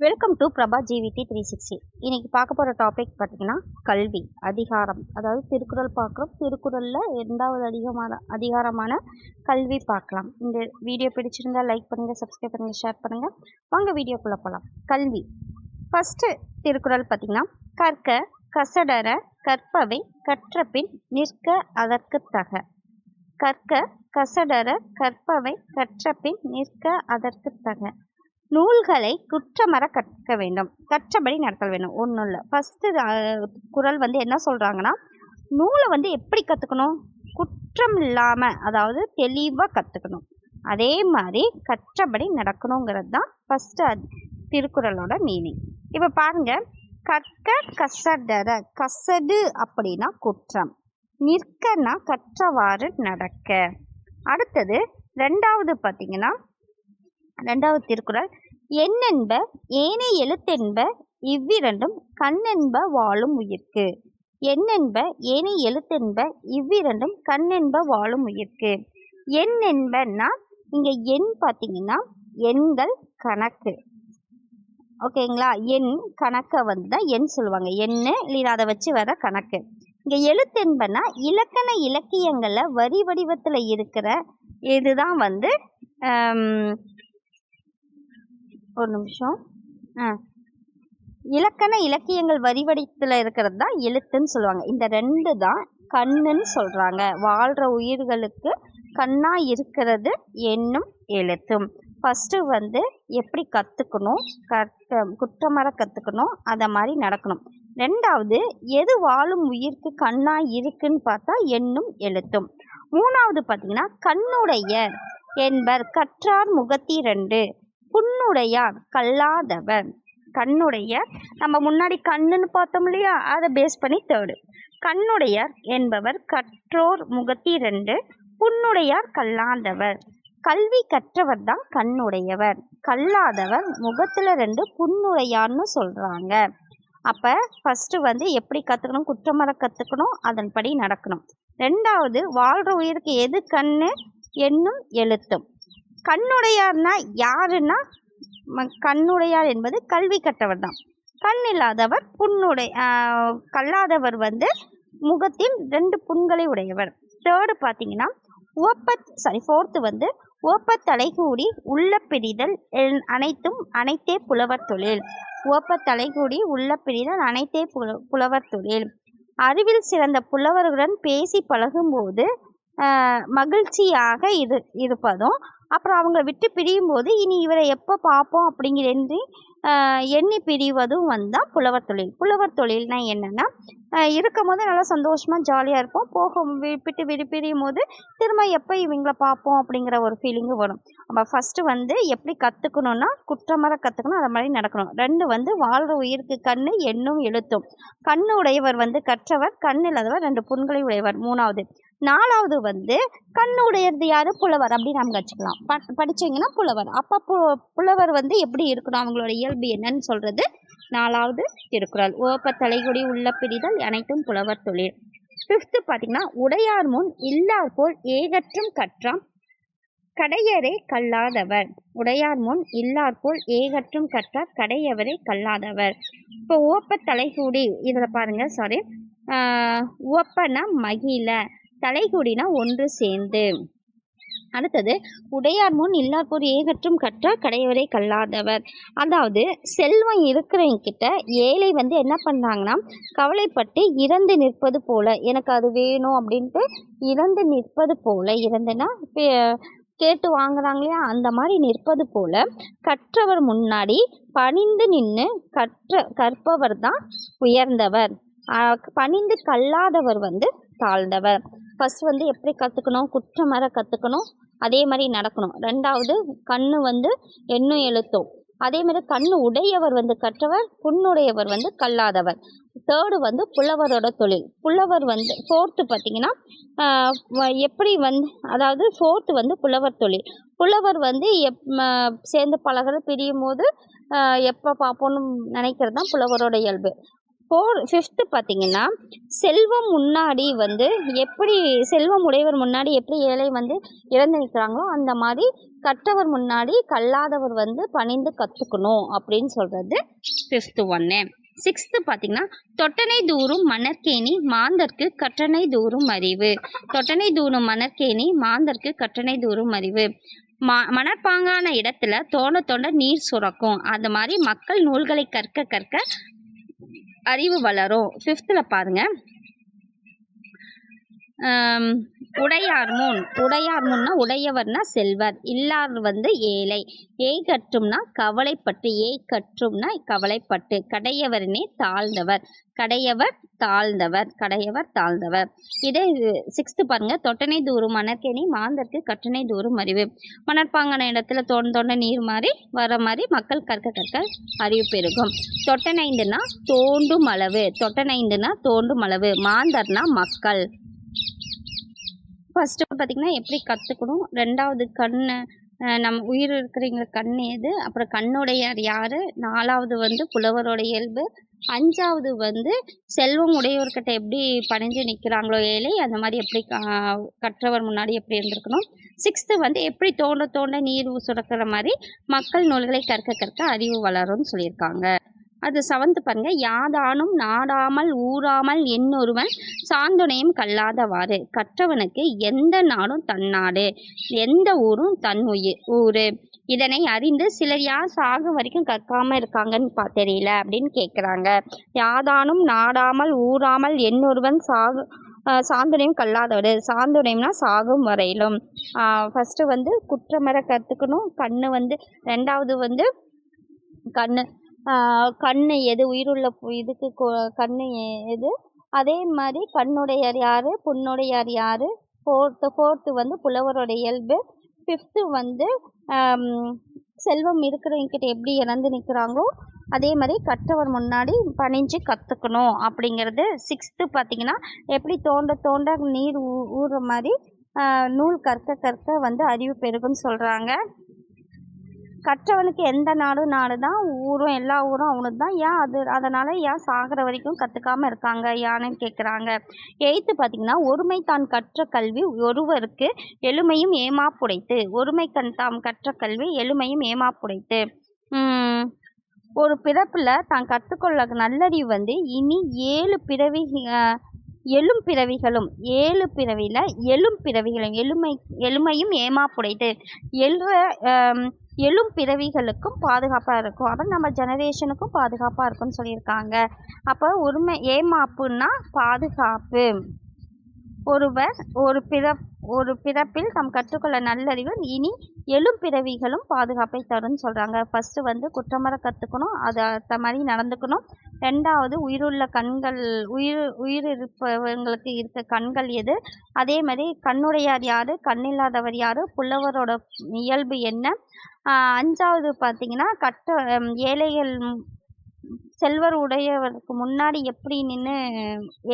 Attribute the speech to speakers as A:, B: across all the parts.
A: Welcome to Prabha ஜிவிடி 360. இன்னைக்கு பார்க்க போகிற டாபிக் பார்த்தீங்கன்னா கல்வி அதிகாரம். அதாவது திருக்குறள் பார்க்குறோம். திருக்குறளில் 2வது அதிகாரமான கல்வி பார்க்கலாம். இந்த வீடியோ பிடிச்சிருந்தால் லைக் பண்ணுங்கள், சப்ஸ்கிரைப் பண்ணுங்கள், ஷேர் பண்ணுங்கள். வாங்க வீடியோக்குள்ளே போகலாம். கல்வி ஃபஸ்ட்டு திருக்குறள் பார்த்தீங்கன்னா, கற்க கசடர கற்பவை கற்றபின் நிற்க அதற்கு தக. கற்க கசடர கற்பவை கற்றபின் நிற்க அதற்கு தக. நூல்களை குற்றமற கற்க வேண்டும், கற்றபடி நடத்தல் வேண்டும். ஒன்றும் இல்லை. ஃபஸ்ட்டு குறள் என்ன சொல்கிறாங்கன்னா, நூலை எப்படி கற்றுக்கணும், குற்றம் இல்லாமல், அதாவது தெளிவாக கற்றுக்கணும். அதே மாதிரி கற்றபடி நடக்கணுங்கிறது தான் ஃபஸ்ட்டு திருக்குறளோட மீனிங். இப்போ பாருங்கள், கற்க கசடர, கசடு அப்படின்னா குற்றம், நிற்கன்னா கற்றவாறு நடக்க. அடுத்தது 2வது பார்த்தீங்கன்னா, 2வது திருக்குறள், எண்ணென்ப ஏனை எழுத்தென்ப இவ்விரண்டும் கண்ணென்ப வாழும் உயிர்க்கு. எண்ணென்ப ஏனை எழுத்தென்ப இவ்விரண்டும் கண்ணென்ப வாழும் உயிர்க்கு. எண் என்பன்னா இங்கே எண் பார்த்தீங்கன்னா எண்கள் கணக்கு, ஓகேங்களா. எண் கணக்கை தான் எண் சொல்லுவாங்க. எண்ணு இல்லை அதை வச்சு வர கணக்கு. இங்கே எழுத்தென்பன்னா இலக்கண இலக்கியங்களில் வரி வடிவத்தில் இருக்கிற இதுதான் ஒரு நிமிஷம் இலக்கண இலக்கியங்கள் வரிவடித்தில் இருக்கிறது தான் எழுத்துன்னு சொல்லுவாங்க. இந்த 2 தான் கண்ணுன்னு சொல்கிறாங்க. வாழ்கிற உயிர்களுக்கு கண்ணாக இருக்கிறது எண்ணும் எழுத்தும். ஃபஸ்ட்டு எப்படி கற்றுக்கணும், குற்றமற கற்றுக்கணும், அதை மாதிரி நடக்கணும். 2வது எது வாழும் உயிருக்கு கண்ணாக இருக்குன்னு பார்த்தா எண்ணும் எழுத்தும். 3வது பார்த்தீங்கன்னா, கண்ணுடையர் என்பர் கற்றார் முகத்தி 2 புண்ணுடையார் கல்லாதவர். கண்ணுடையர் நம்ம முன்னாடி கண்ணுன்னு பார்த்தோம் இல்லையா, அதை பேஸ் பண்ணி 3rd. கண்ணுடையார் என்பவர் கற்றோர் முகத்தி 2 புண்ணுடையார் கல்லாதவர். கல்வி கற்றவர் தான் கண்ணுடையவர், கல்லாதவர் முகத்தில் 2 புண்ணுடையார்னு சொல்கிறாங்க. அப்போ ஃபஸ்ட்டு எப்படி கற்றுக்கணும், குற்றமற கற்றுக்கணும், அதன்படி நடக்கணும். 2வது வாழ்கிற உயிருக்கு எது கண்ணு, எண்ணும் எழுத்தும். கண்ணுடையார்னா யாருன்னா, கண்ணுடையார் என்பது கல்வி கற்றவர் தான். கண் இல்லாதவர் கல்லாதவர் முகத்தில் 2 புண்களை உடையவர். 3rd பார்த்தீங்கன்னா, 4th ஓப்பத்தலைகூடி உள்ள பிரிதல் அனைத்தும் அனைத்தே புலவர் தொழில். ஓப்பத்தலைகூடி உள்ள பிரிதல் அனைத்தே புலவர் தொழில். அறிவில் சிறந்த புலவர்களுடன் பேசி பழகும்போது மகிழ்ச்சியாக இருப்பதும், அப்புறம் அவங்கள விட்டு பிரியும் போது இனி இவரை எப்போ பார்ப்போம் அப்படிங்கிற எண்ணி பிரிவதும் தான் புலவர் தொழில். புலவர் தொழில்னா என்னென்னா, இருக்கும் போது நல்லா சந்தோஷமாக ஜாலியாக இருப்போம், விட்டு பிரியும் போது திரும்ப எப்போ இவங்களை பார்ப்போம் அப்படிங்கிற ஒரு ஃபீலிங்கு வரும். நம்ம ஃபஸ்ட்டு எப்படி கற்றுக்கணுன்னா, குற்றமற கற்றுக்கணும், அதை மாதிரி நடக்கணும். 2 வாழ்கிற உயிருக்கு கண்ணு எண்ணும் எழுத்தும். கண்ணு உடையவர் கற்றவர், கண் இல்லாதவர் 2 புண்களை உடையவர். 3வது. 4வது கண்ணு உடையது யார், புலவர் அப்படின்னு நம்ம வச்சுக்கலாம். படித்தீங்கன்னா புலவர். அப்போ புலவர் எப்படி இருக்கணும், அவங்களோட இயல்பு என்னன்னு சொல்கிறது 4வது திருக்குறள். ஓப்பத்தலைகுடி உள்ள பிரிதல் அனைத்தும் புலவர் தொழில். 5th பார்த்தீங்கன்னா, உடையார் முன் இல்லார் போல் ஏகற்றும் கற்றாம் கடையரே கல்லாதவர். உடையார் முன் இல்லார் போல் ஏகற்றும் கற்றார் கடையவரே கல்லாதவர். இப்போ ஓப்பத்தலைகூடி இதில் பாருங்கள், ஓப்பனா மகிழ, தலைகூடினா ஒன்று சேர்ந்து. அடுத்தது, உடையார் முன் இல்லார் போர் ஏகற்றும் கற்றார் கடையவரே கல்லாதவர். அதாவது செல்வம் இருக்கிறவங்க கிட்ட ஏழை என்ன பண்ணுறாங்கன்னா, கவலைப்பட்டு இறந்து நிற்பது போல, எனக்கு அது வேணும் அப்படின்ட்டு இறந்து நிற்பது போல, இறந்துன்னா கேட்டு வாங்குறாங்க இல்லையா, அந்த மாதிரி நிற்பது போல கற்றவர் முன்னாடி பணிந்து நின்று கற்பவர் தான் உயர்ந்தவர், பணிந்து கல்லாதவர் தாழ்ந்தவர். ஃபஸ்ட் எப்படி கற்றுக்கணும், குற்றமற கற்றுக்கணும், அதே மாதிரி நடக்கணும். 2வது கண்ணு எண்ணும் எழுத்தும். அதே மாதிரி கண்ணு உடையவர் கற்றவர், புண்ணுடையவர் கல்லாதவர். 3rd புலவரோட தொழில். புலவர் 4th பார்த்தீங்கன்னா, எப்படி அதாவது 4th புலவர் தொழில். புலவர் சேர்ந்து பழகிற பிரியும் போது எப்போ பார்ப்போன்னு நினைக்கிறது தான் புலவரோட இயல்பு. ஃபிஃப்த்து பார்த்தீங்கன்னா செல்வம் முன்னாடி வந்து எப்படி செல்வம் உடையவர் முன்னாடி எப்படி ஏழை வந்து இறந்து நிற்கிறாங்களோ அந்த மாதிரி கற்றவர் முன்னாடி கல்லாதவர் வந்து பணிந்து கற்றுக்கணும் அப்படின்னு சொல்கிறது ஃபிஃப்த்து ஒன்று. சிக்ஸ்த்து பார்த்தீங்கன்னா தொட்டனை தூரும் மணற்கேணி மாந்தர்க்கு கற்றனை தூரும் அறிவு. தொட்டனை தூரும் மணற்கேணி மாந்தர்க்கு கற்றனை தூரும் அறிவு. மணற்பாங்கான இடத்துல தோண்ட தோண்ட நீர் சுரக்கும். அந்த மாதிரி மக்கள் நூல்களை கற்க கற்க அறிவு வளரும். ஃபிஃப்த்தில் பாருங்க உடையார்முன்னா உடையவர்னா செல்வர், இல்லார் வந்து ஏழை. ஏய் கற்றும்னா கவலைப்பட்டு, ஏய் கற்றும்னா கவலைப்பட்டு. கடையவரனே தாழ்ந்தவர், கடையவர் தாழ்ந்தவர். இதே சிக்ஸ்த்து பாருங்க தொட்டனை தூரும் மணற்கேணி மாந்தர்க்கு கற்றனை தூரும் அறிவு. மணற்பாங்கான இடத்துல தோண்ட நீர் மாதிரி வர மாதிரி மக்கள் கற்க கற்க அறிவு பெருகும். தொட்டனைந்துனா தோண்டும் அளவு, மாந்தர்னா மக்கள். ஃபஸ்ட்டு பார்த்திங்கன்னா எப்படி கற்றுக்கணும், ரெண்டாவது நம்ம உயிர் இருக்கிறவங்க கண் எது, அப்புறம் கண்ணுடையார் யார், நாலாவது வந்து புலவரோட இயல்பு, அஞ்சாவது வந்து செல்வம் உடையவர்கிட்ட எப்படி பணிஞ்சு நிற்கிறாங்களோ ஏழை அந்த மாதிரி எப்படி கற்றவர் முன்னாடி எப்படி இருந்திருக்கணும். சிக்ஸ்த்து வந்து எப்படி தோண்ட தோண்ட நீர் சுரக்கிற மாதிரி மக்கள் நூல்களை கற்க கற்க அறிவு வளரும்னு சொல்லியிருக்காங்க. அது செவன்த்து பாருங்க யாதானும் நாடாமல் ஊறாமல் என்னொருவன் சாந்துணையும் கல்லாதவாறு. கற்றவனுக்கு எந்த நாடும் தன்னாடு, எந்த ஊரும் தன் ஊரு. இதனை அறிந்து சிலர் யார் சாகு வரைக்கும் கற்காம இருக்காங்கன்னு தெரியல அப்படின்னு கேட்குறாங்க. யாதானும் நாடாமல் ஊறாமல் என்னொருவன் சாந்துணையும் கல்லாதவர். சாந்துணையம்னா சாகும் வரையிலும். ஃபஸ்ட்டு வந்து குற்றமற கற்றுக்கணும் கண்ணு வந்து, ரெண்டாவது வந்து கண்ணு எது, உயிருள்ள இதுக்கு கண்ணு எது, அதே மாதிரி கண்ணுடையார் யார், புண்ணுடையார் யார். ஃபோர்த்து வந்து புலவரோட இயல்பு. ஃபிஃப்த்து வந்து செல்வம் இருக்கிறவங்கிட்ட எப்படி இறந்து நிற்கிறாங்களோ அதே மாதிரி கற்றவர் முன்னாடி பணிஞ்சு கற்றுக்கணும் அப்படிங்கிறது. சிக்ஸ்த்து பார்த்திங்கன்னா எப்படி தோண்ட தோண்ட நீர் ஊறுற மாதிரி நூல் கற்க கற்க வந்து அறிவு பெருகுன்னு சொல்கிறாங்க. கற்றவனுக்கு எந்த நாடு தான், ஊரும் எல்லா ஊரும் அவனுக்கு தான். அதனால் ஏன் சாகிற வரைக்கும் கற்றுக்காமல் இருக்காங்க யான்னு கேட்குறாங்க. எயித்து பார்த்திங்கன்னா ஒருமை தான் கற்ற கல்வி ஒருவருக்கு எளிமையும் ஏமாப்புடைத்து. தாம் கற்ற கல்வி எளிமையும் ஏமாப்புடைத்து. ஒரு பிறப்பில் தான் கற்றுக்கொள்ள நல்லறிவு வந்து இனி 7 பிறவிகளும் 7 பிறவியில் எளிமையும் ஏமாப்புடைத்து. எழும் பிறவிகளுக்கும் பாதுகாப்பாக இருக்கும். அப்புறம் நம்ம ஜெனரேஷனுக்கும் பாதுகாப்பாக இருக்கும்னு சொல்லியிருக்காங்க. அப்போ ஏமாப்புன்னா பாதுகாப்பு. ஒரு பிறப்பில் தாம் கற்றுக்கொள்ள நல்லறிவு இனி 7 பிறவிகளும் பாதுகாப்பை தரும்னு சொல்கிறாங்க. ஃபஸ்ட்டு வந்து குற்றமற கற்றுக்கணும், அதை மாதிரி நடந்துக்கணும். ரெண்டாவது உயிருள்ள கண்கள், உயிர் இருப்பவங்களுக்கு இருக்க கண்கள் எது, அதே மாதிரி கண்ணுடையார் யார், கண்ணில்லாதவர் யார், புலவரோட இயல்பு என்ன. அஞ்சாவது பார்த்திங்கன்னா ஏழைகள் செல்வர் உடையவருக்கு முன்னாடி எப்படி நின்று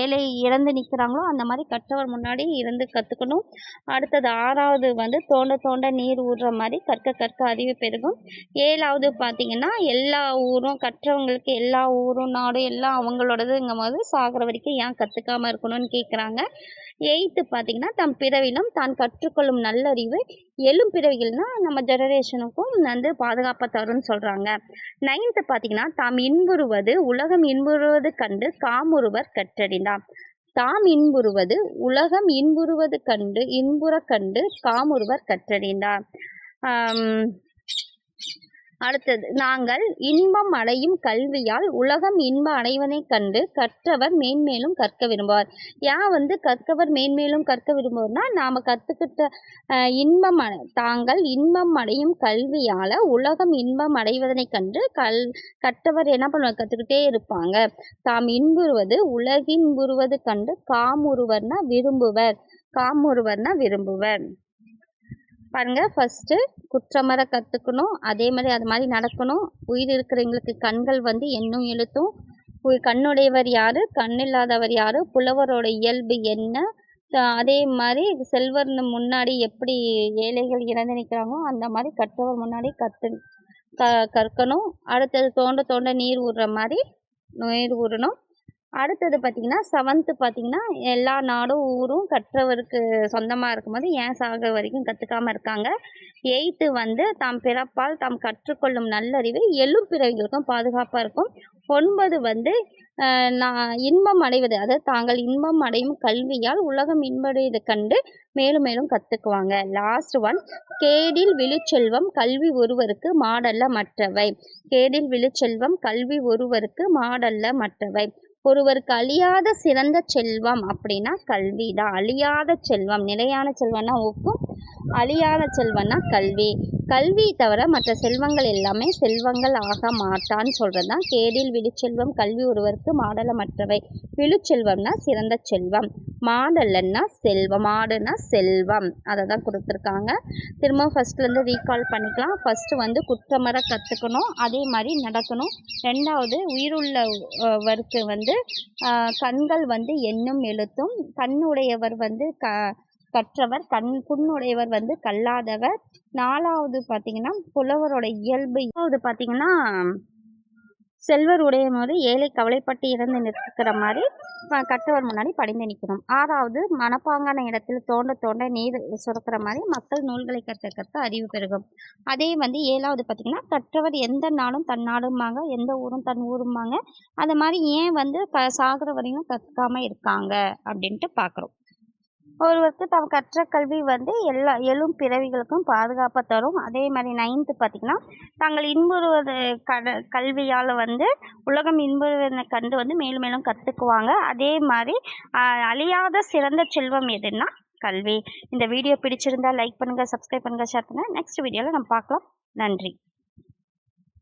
A: ஏழை இறந்து நிற்கிறாங்களோ அந்த மாதிரி கற்றவர் முன்னாடி இருந்து கற்றுக்கணும். அடுத்தது ஆறாவது வந்து தோண்ட தோண்ட நீர் ஊறுற மாதிரி கற்க கற்க அறிவு பெருகும். ஏழாவது பார்த்திங்கன்னா எல்லா ஊரும் கற்றவங்களுக்கு எல்லா ஊரும் நாடும் எல்லாம் அவங்களோடதுங்கும் போது சாகிற வரைக்கும் ஏன் கற்றுக்காமல் இருக்கணும்னு கேட்குறாங்க. எயித்து பார்த்திங்கன்னா தம் பிறவிலும் தான் கற்றுக்கொள்ளும் நல்லறிவு எழும் பிறவிகள்னால் நம்ம ஜெனரேஷனுக்கும் வந்து பாதுகாப்பாக தரும்னு சொல்கிறாங்க. நைன்த்து பார்த்திங்கன்னா தாம் இன்புறுவது உலகம் இன்புறுவது கண்டு காமுறுவர் கற்றறிந்தார். தாம் இன்புறுவது உலகம் இன்புறுவது கண்டு கண்டு காமுறுவர் கற்றறிந்தார். அடுத்தது நாங்கள் இன்பம் அடையும் கல்வியால் உலகம் இன்பம் அடைவதை கண்டு கற்றவர் மேன்மேலும் கற்க விரும்புவார். வந்து கற்கவர் மேன்மேலும் கற்க விரும்புவார்னா நாம் கற்றுக்கிட்ட தாங்கள் இன்பம் அடையும் கல்வியால் உலகம் இன்பம் அடைவதனை கண்டு கற்றவர் என்ன பண்ணுவார், கற்றுக்கிட்டே இருப்பாங்க. தாம் இன்புறுவது உலகின்புறுவது கண்டு காமுறுவர்னா விரும்புவர். பாருங்க, ஃபஸ்ட்டு குற்றமற கற்றுக்கணும், அதே மாதிரி அது மாதிரி நடக்கணும். உயிர் இருக்கிறவங்களுக்கு கண்கள் வந்து எண்ணும் எழுத்தும். கண்ணுடையவர் யார், கண்ணில்லாதவர் யார், புலவரோட இயல்பு என்ன, அதே மாதிரி செல்வர் முன்னாடி எப்படி ஏழைகள் இறந்து நிற்கிறாங்களோ அந்த மாதிரி கற்றவர் முன்னாடி கற்கணும். அடுத்தது தோண்ட தோண்ட நீர் ஊறுற மாதிரி நீர் ஊறணும். அடுத்தது பார்த்திங்கன்னா 7th பார்த்திங்கன்னா எல்லா நாடும் ஊரும் கற்றவருக்கு சொந்தமாக இருக்கும்போது ஏன் சாகிற வரைக்கும் கற்றுக்காமல் இருக்காங்க. 8th வந்து தாம் பிறப்பால் தாம் கற்றுக்கொள்ளும் நல்லறிவு எழும் பிறவிகளுக்கும் பாதுகாப்பாக இருக்கும். 9 வந்து நான் இன்பம் அடைவது, அதாவது தாங்கள் இன்பம் அடையும் கல்வியால் உலகம் இன்படையது கண்டு மேலும் மேலும் கற்றுக்குவாங்க. லாஸ்ட் ஒன், கேடில் விழுச்செல்வம் கல்வி ஒருவருக்கு மாடல்ல மற்றவை. கேடில் விழுச்செல்வம் கல்வி ஒருவருக்கு மாடல்ல மற்றவை. ஒருவருக்கு அழியாத சிறந்த செல்வம் அப்படின்னா கல்வி தான். அழியாத செல்வம், நிலையான செல்வம்னா ஊக்கம், அழியாத செல்வம்னா கல்வி. கல்வி தவிர மற்ற செல்வங்கள் எல்லாமே செல்வங்கள் ஆக மாட்டான்னு சொல்கிறது தான் கேடில் விழுச்செல்வம் கல்வி ஒருவருக்கு மாடல மற்றவை. விழுச்செல்வம்னா சிறந்த செல்வம், மாடல்லன்னா செல்வம், மாடுனா செல்வம், அதை தான் கொடுத்துருக்காங்க. திரும்ப ஃபஸ்ட்லேருந்து ரீகால் பண்ணிக்கலாம். ஃபஸ்ட்டு வந்து குற்றமற கற்றுக்கணும், அதே மாதிரி நடக்கணும். 2வது உயிருள்ளவருக்கு வந்து கண்கள் வந்து எண்ணும் எழுத்தும், கண்ணுடையவர் வந்து கற்றவர், புண்ணுடையவர் வந்து கல்லாதவர். 4வது பார்த்திங்கன்னா புலவரோட இயல்பு. 5வது பார்த்திங்கன்னா செல்வர் உடையும் போது ஏழை கவலைப்பட்டு இறந்து நிற்கிற மாதிரி கற்றவர் முன்னாடி படிந்து நிற்கணும். 6வது மனப்பாங்கான இடத்தில் தோண்ட தோண்ட நீர் சுரக்கிற மாதிரி மக்கள் நூல்களை கற்க அறிவு பெருகும். அதே வந்து 7வது பார்த்திங்கன்னா கற்றவர் எந்த நாடும் தன் நாடும்பாங்க, எந்த ஊரும் தன் ஊரும்பாங்க. அது மாதிரி ஏன் வந்து சாகிற வரையும் கற்காம இருக்காங்க அப்படின்ட்டு பார்க்குறோம். ஒருவருக்கு தாம் கற்ற கல்வி வந்து எல்லா எழும் பிறவிகளுக்கும் பாதுகாப்பாக தரும். அதே மாதிரி 9th பார்த்திங்கன்னா தாங்கள் இன்புறுவது கல்வியால் வந்து உலகம் இன்புறுவதை கண்டு வந்து மேலும் மேலும் கற்றுக்குவாங்க. அதே மாதிரி அழியாத சிறந்த செல்வம் எதுன்னா கல்வி. இந்த வீடியோ பிடிச்சிருந்தா லைக் பண்ணுங்கள், சப்ஸ்கிரைப் பண்ணுங்கள், ஷேர் பண்ணுங்கள். நெக்ஸ்ட் வீடியோவில் நம்ம பார்க்கலாம். நன்றி.